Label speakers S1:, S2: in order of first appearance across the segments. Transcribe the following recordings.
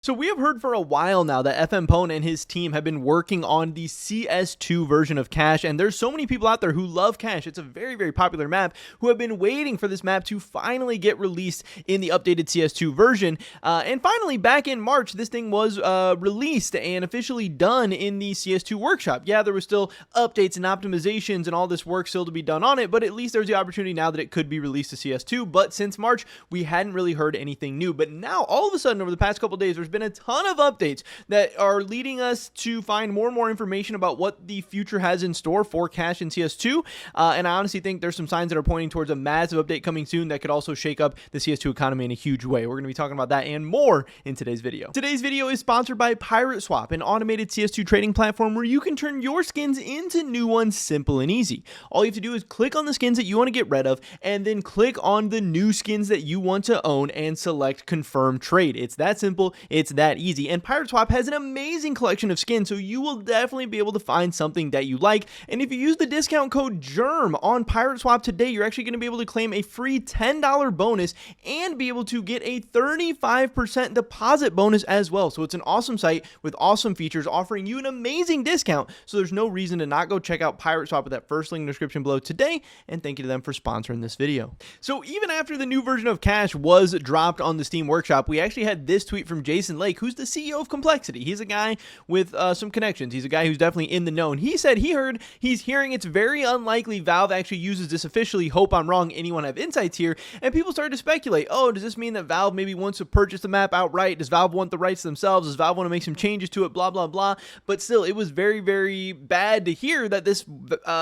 S1: So we have heard for a while now that FM Pone and his team have been working on the CS2 version of Cash, and there's so many people out there who love Cash. It's a very, very popular map, who have been waiting for this map to finally get released in the updated CS2 version. And finally, back in March, this thing was released and officially done in the CS2 workshop. Yeah, there were still updates and optimizations and all this work still to be done on it, but at least there's the opportunity now that it could be released to CS2. But since March, we hadn't really heard anything new. But now, all of a sudden, over the past couple days, there's been a ton of updates that are leading us to find more and more information about what the future has in store for Cash in CS2. And I honestly think there's some signs that are pointing towards a massive update coming soon that could also shake up the CS2 economy in a huge way. We're going to be talking about that and more in today's video. Today's video is sponsored by Pirate Swap, an automated CS2 trading platform where you can turn your skins into new ones simple and easy. All you have to do is click on the skins that you want to get rid of and then click on the new skins that you want to own and select confirm trade. It's that simple. It's that easy. And Pirate Swap has an amazing collection of skins, so you will definitely be able to find something that you like. And if you use the discount code GERM on Pirate Swap today, you're actually going to be able to claim a free $10 bonus and be able to get a 35% deposit bonus as well. So it's an awesome site with awesome features offering you an amazing discount. So there's no reason to not go check out Pirate Swap with that first link in the description below today. And thank you to them for sponsoring this video. So even after the new version of Cash was dropped on the Steam Workshop, we actually had this tweet from Jason Lake, who's the CEO of Complexity. He's a guy with some connections. He's a guy who's definitely in the know. And he said he's hearing it's very unlikely Valve actually uses this officially. Hope I'm wrong. Anyone have insights here? And people started to speculate, oh, does this mean that Valve maybe wants to purchase the map outright? Does Valve want the rights themselves? Does Valve want to make some changes to it? Blah, blah, blah. But still, it was very, very bad to hear that this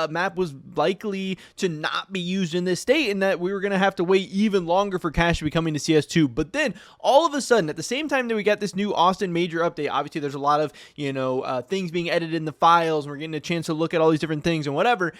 S1: map was likely to not be used in this state and that we were going to have to wait even longer for Cash to be coming to CS2. But then all of a sudden, at the same time that we got this new Austin major update, obviously there's a lot of, things being edited in the files, and we're getting a chance to look at all these different things and whatever.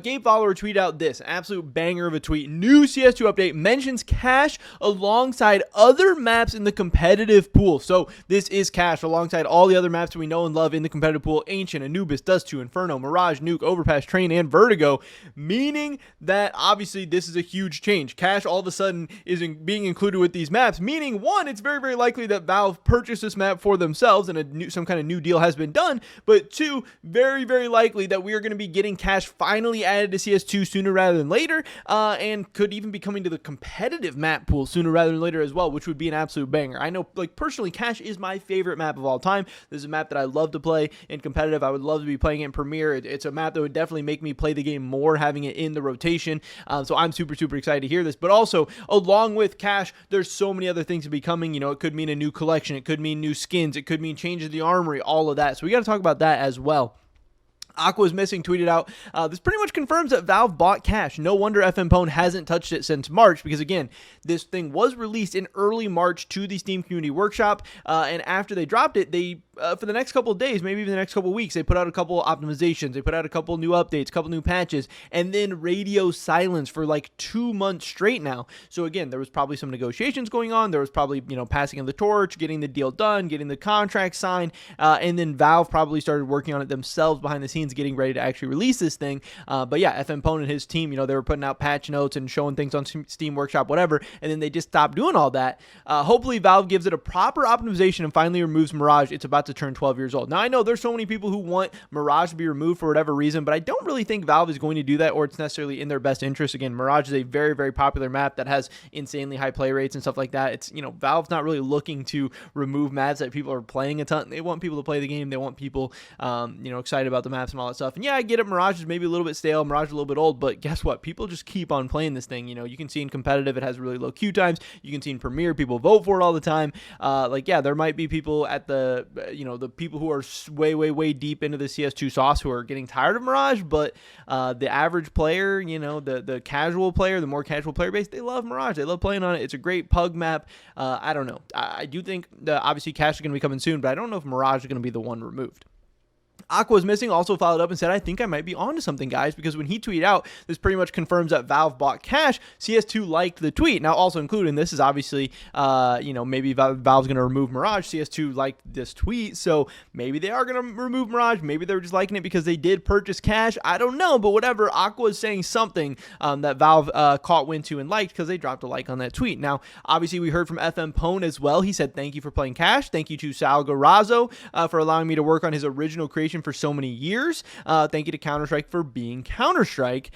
S1: Game Follower tweeted out this absolute banger of a tweet. New CS2 update mentions Cash alongside other maps in the competitive pool. So this is Cash alongside all the other maps that we know and love in the competitive pool: Ancient, Anubis, Dust 2, Inferno, Mirage, Nuke, Overpass, Train, and Vertigo, meaning that obviously this is a huge change. Cash all of a sudden is being included with these maps, meaning one, it's very, very likely that Valve purchased this map for themselves and some kind of new deal has been done, but two, very, very likely that we are going to be getting Cash finally added to CS2 sooner rather than later, and could even be coming to the competitive map pool sooner rather than later as well, which would be an absolute banger. I know, personally, Cash is my favorite map of all time. This is a map that I love to play in competitive. I would love to be playing it in Premier. It's a map that would definitely make me play the game more, having it in the rotation. So I'm super, super excited to hear this. But also, along with Cash, there's so many other things to be coming. It could mean a new collection. It could mean new skins. It could mean changes to the Armory, all of that. So we got to talk about that as well. Aqua's Missing tweeted out, this pretty much confirms that Valve bought Cash. No wonder FM Pone hasn't touched it since March, because again, this thing was released in early March to the Steam Community Workshop, and after they dropped it, they for the next couple of days, maybe even the next couple of weeks, they put out a couple of optimizations, they put out a couple of new updates, a couple new patches, and then radio silence for like 2 months straight now. So again, there was probably some negotiations going on. There was probably, passing of the torch, getting the deal done, getting the contract signed, and then Valve probably started working on it themselves behind the scenes, getting ready to actually release this thing. But yeah, FM Pone and his team, they were putting out patch notes and showing things on Steam Workshop, whatever, and then they just stopped doing all that. Hopefully Valve gives it a proper optimization and finally removes Mirage. It's about to turn 12 years old. Now, I know there's so many people who want Mirage to be removed for whatever reason, but I don't really think Valve is going to do that, or it's necessarily in their best interest. Again, Mirage is a very, very popular map that has insanely high play rates and stuff like that. It's, Valve's not really looking to remove maps that people are playing a ton. They want people to play the game. They want people, excited about the maps and all that stuff. And yeah, I get it. Mirage is maybe a little bit stale. Mirage is a little bit old, but guess what? People just keep on playing this thing. You can see in competitive, it has really low queue times. You can see in Premier, people vote for it all the time. There might be people at the people who are way, way, way deep into the CS2 sauce who are getting tired of Mirage, but the average player, the casual player, the more casual player base, they love Mirage. They love playing on it. It's a great pug map. I don't know. I do think that obviously Cash is going to be coming soon, but I don't know if Mirage is going to be the one removed. Aqua's Missing also followed up and said, I think I might be onto something, guys, because when he tweeted out, this pretty much confirms that Valve bought cash. CS2 liked the tweet. Now, also included in this is obviously, maybe Valve's going to remove Mirage. CS2 liked this tweet, so maybe they are going to remove Mirage. Maybe they're just liking it because they did purchase cash. I don't know, but whatever. Aqua is saying something that Valve caught wind to and liked because they dropped a like on that tweet. Now, obviously, we heard from FM Pone as well. He said, thank you for playing cash. Thank you to Sal Garazzo for allowing me to work on his original creation for so many years. Thank you to Counter-Strike for being Counter-Strike.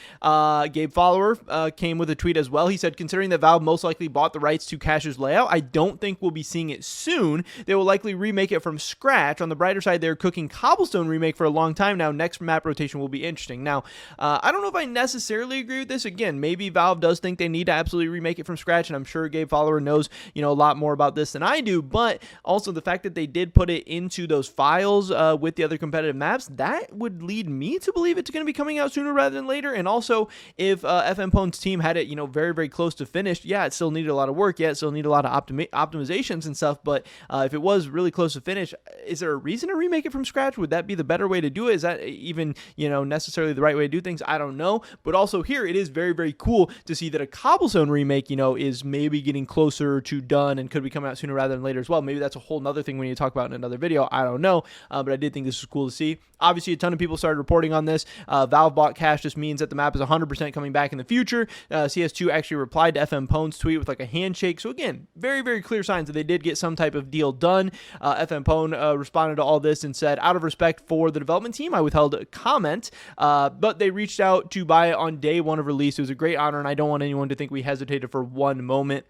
S1: Gabe Follower came with a tweet as well. He said, considering that Valve most likely bought the rights to Cash's layout, I don't think we'll be seeing it soon. They will likely remake it from scratch. On the brighter side, they're cooking Cobblestone remake for a long time now. Next map rotation will be interesting. Now, I don't know if I necessarily agree with this. Again, maybe Valve does think they need to absolutely remake it from scratch, and I'm sure Gabe Follower knows, a lot more about this than I do, but also the fact that they did put it into those files with the other competitive maps, that would lead me to believe it's going to be coming out sooner rather than later. And also, if FM Pone's team had it, very, very close to finished, yeah, it still needed a lot of work. Yeah, it still needed a lot of optimizations and stuff. But if it was really close to finish, is there a reason to remake it from scratch? Would that be the better way to do it? Is that even, necessarily the right way to do things? I don't know. But also here, it is very, very cool to see that a Cobblestone remake, is maybe getting closer to done and could be coming out sooner rather than later as well. Maybe that's a whole nother thing we need to talk about in another video. I don't know. But I did think this was cool to see. Obviously, a ton of people started reporting on this. Valve bought cash just means that the map is 100% coming back in the future. CS2 actually replied to FM Pone's tweet with like a handshake. So again, very, very clear signs that they did get some type of deal done. FM Pone responded to all this and said, out of respect for the development team, I withheld a comment, but they reached out to buy it on day one of release. It was a great honor, and I don't want anyone to think we hesitated for one moment.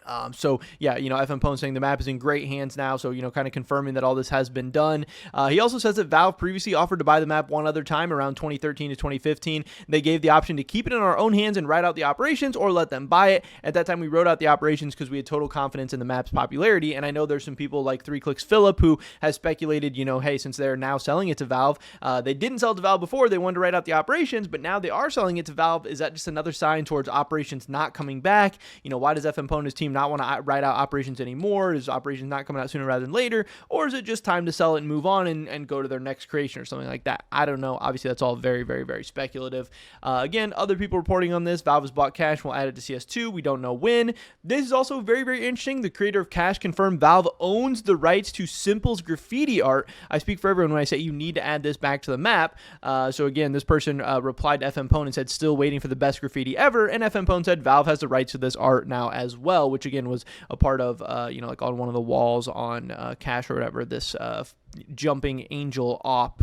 S1: FM Pone saying the map is in great hands now, so, kind of confirming that all this has been done. He also says that Valve previously offered to buy the map one other time around 2013 to 2015. They gave the option to keep it in our own hands and write out the operations or let them buy it. At that time, we wrote out the operations because we had total confidence in the map's popularity, and I know there's some people like 3 Clicks Phillip who has speculated, hey, since they're now selling it to Valve, they didn't sell it to Valve before, they wanted to write out the operations, but now they are selling it to Valve. Is that just another sign towards operations not coming back? Why does FM Pone's team not want to write out operations anymore? Is operations not coming out sooner rather than later? Or is it just time to sell it and move on and go to their next creation or something like that? I don't know. Obviously, that's all very, very, very speculative. Again, other people reporting on this. Valve has bought cash. We'll add it to CS2. We don't know when. This is also very, very interesting. The creator of Cash confirmed Valve owns the rights to Simple's graffiti art. I speak for everyone when I say you need to add this back to the map. So again, this person replied to FM Pone and said, still waiting for the best graffiti ever. And FM Pone said, Valve has the rights to this art now as well, which again was a part of, like on one of the walls on Cash or whatever, this jumping angel op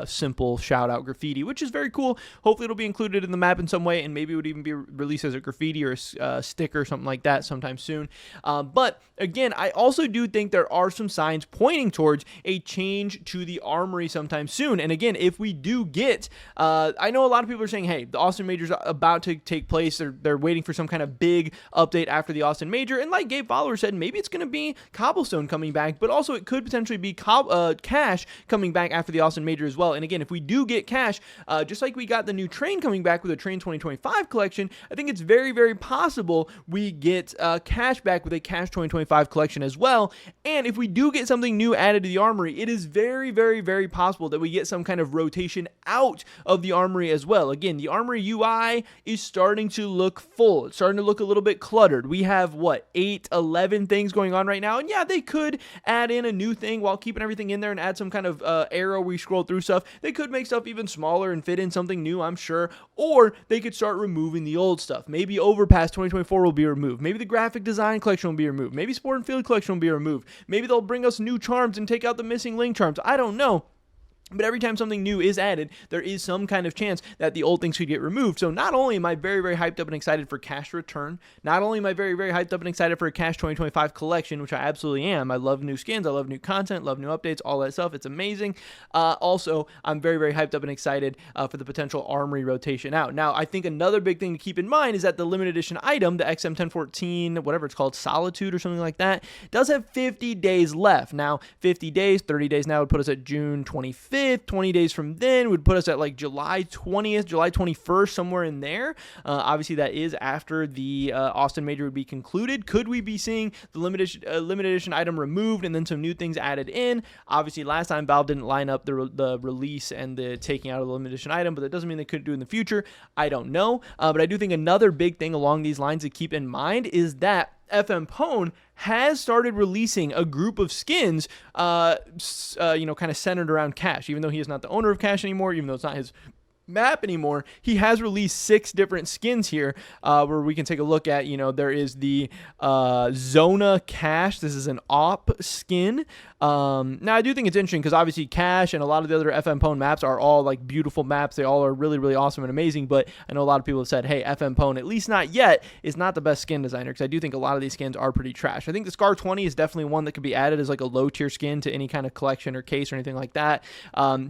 S1: simple shout out graffiti, which is very cool. Hopefully it'll be included in the map in some way, and maybe it would even be released as a graffiti or a sticker or something like that sometime soon. But again, I also do think there are some signs pointing towards a change to the Armory sometime soon. And again, if we do get, I know a lot of people are saying, hey, the Austin Major's about to take place. They're waiting for some kind of big update after the Austin Major. And like Gabe Follower said, maybe it's going to be Cobblestone coming back, but also it could potentially be Cash coming back after the Austin Major as well. And again, if we do get Cash, just like we got the new Train coming back with a Train 2025 collection, I think it's very, very possible we get Cash back with a Cash 2025 collection as well. And if we do get something new added to the Armory, it is very, very, very possible that we get some kind of rotation out of the Armory as well. Again, the Armory UI is starting to look full. It's starting to look a little bit cluttered. We have, 8, 11 things going on right now. And yeah, they could add in a new thing while keeping everything in there and add some kind of arrow where you scroll through stuff. They could make stuff even smaller and fit in something new, I'm sure. Or they could start removing the old stuff. Maybe Overpass 2024 will be removed. Maybe the graphic design collection will be removed. Maybe Sport and Field collection will be removed. Maybe they'll bring us new charms and take out the missing link charms. I don't know. But every time something new is added, there is some kind of chance that the old things could get removed. So not only am I very, very hyped up and excited for Cash return, not only am I very, very hyped up and excited for a Cash 2025 collection, which I absolutely am. I love new skins, I love new content, love new updates, all that stuff. It's amazing. Also, I'm very, very hyped up and excited for the potential Armory rotation out. Now, I think another big thing to keep in mind is that the limited edition item, the XM1014, whatever it's called, Solitude or something like that, does have 50 days left. Now, 50 days, 30 days now would put us at June 25th. 5th. 20 days from then would put us at like July 20th, July 21st, somewhere in there. Obviously, that is after the Austin Major would be concluded. Could we be seeing the limited edition item removed and then some new things added in? Obviously, last time Valve didn't line up the release and the taking out of the limited edition item, but that doesn't mean they couldn't do it in the future. I don't know. But I do think another big thing along these lines to keep in mind is that FM Pwn has started releasing a group of skins, kind of centered around Cash. Even though he is not the owner of Cash anymore, even though it's not his map anymore, he has released 6 different skins here, where we can take a look at. There is the Zona Cash. This is an AWP skin. Now I do think it's interesting because obviously Cash and a lot of the other FM Pwn maps are all like beautiful maps. They all are really, really awesome and amazing, but I know a lot of people have said, hey, FM Pwn, at least not yet, is not the best skin designer, because I do think a lot of these skins are pretty trash. I think the Scar 20 is definitely one that could be added as like a low tier skin to any kind of collection or case or anything like that.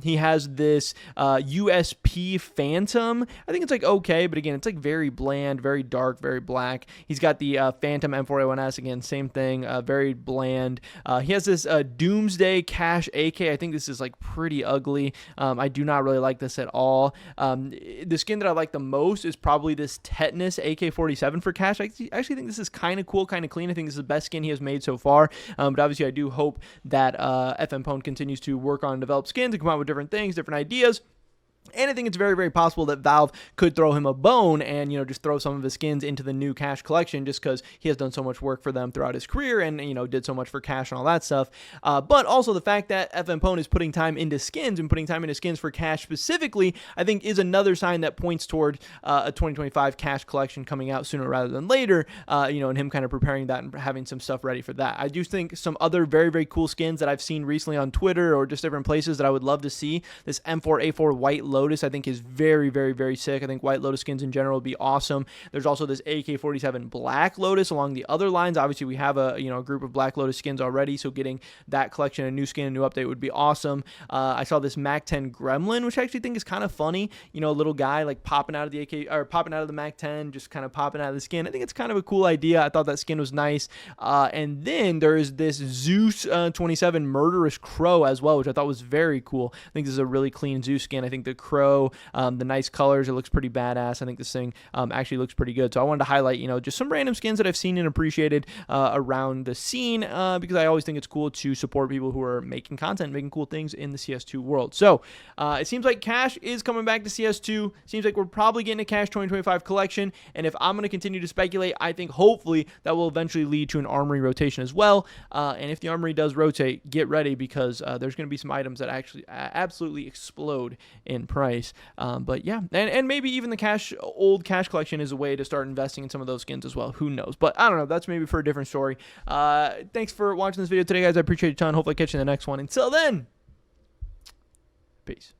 S1: He has this USP Phantom. I think it's like okay, but again, it's like very bland, very dark, very black. He's got the Phantom M4A1S, again, same thing, very bland. He has this Doomsday Cash AK. I think this is like pretty ugly. I do not really like this at all. The skin that I like the most is probably this Tetanus AK-47 for Cash. I actually think this is kind of cool, kind of clean. I think this is the best skin he has made so far. But obviously I do hope that FM Pwn continues to work on and develop skins and come out with different things, different ideas. And I think it's very, very possible that Valve could throw him a bone and, just throw some of his skins into the new Cash collection, just because he has done so much work for them throughout his career and, did so much for Cash and all that stuff. But also the fact that FM Pwn is putting time into skins and putting time into skins for Cash specifically, I think is another sign that points toward a 2025 Cash collection coming out sooner rather than later, and him kind of preparing that and having some stuff ready for that. I do think some other very, very cool skins that I've seen recently on Twitter or just different places that I would love to see. This M4A4 White Lotus, I think, is very, very, very sick. I think White Lotus skins in general would be awesome. There's also this AK-47 Black Lotus along the other lines. Obviously, we have a group of Black Lotus skins already, so getting that collection, a new skin, a new update would be awesome. I saw this MAC-10 Gremlin, which I actually think is kind of funny. A little guy like popping out of the AK or popping out of the MAC-10, just kind of popping out of the skin. I think it's kind of a cool idea. I thought that skin was nice. And then there is this Zeus 27 Murderous Crow as well, which I thought was very cool. I think this is a really clean Zeus skin. I think the crow, the nice colors, it looks pretty badass. I think this thing actually looks pretty good. So I wanted to highlight, just some random skins that I've seen and appreciated around the scene, because I always think it's cool to support people who are making content, making cool things in the CS2 world. So it seems like Cash is coming back to CS2. Seems like we're probably getting a Cash 2025 collection. And if I'm going to continue to speculate, I think hopefully that will eventually lead to an Armory rotation as well. And if the Armory does rotate, get ready, because there's going to be some items that actually absolutely explode in price. But yeah, and maybe even the old Cash collection is a way to start investing in some of those skins as well. Who knows? But I don't know. That's maybe for a different story. Thanks for watching this video today, guys. I appreciate it a ton. Hopefully I catch you in the next one. Until then, peace.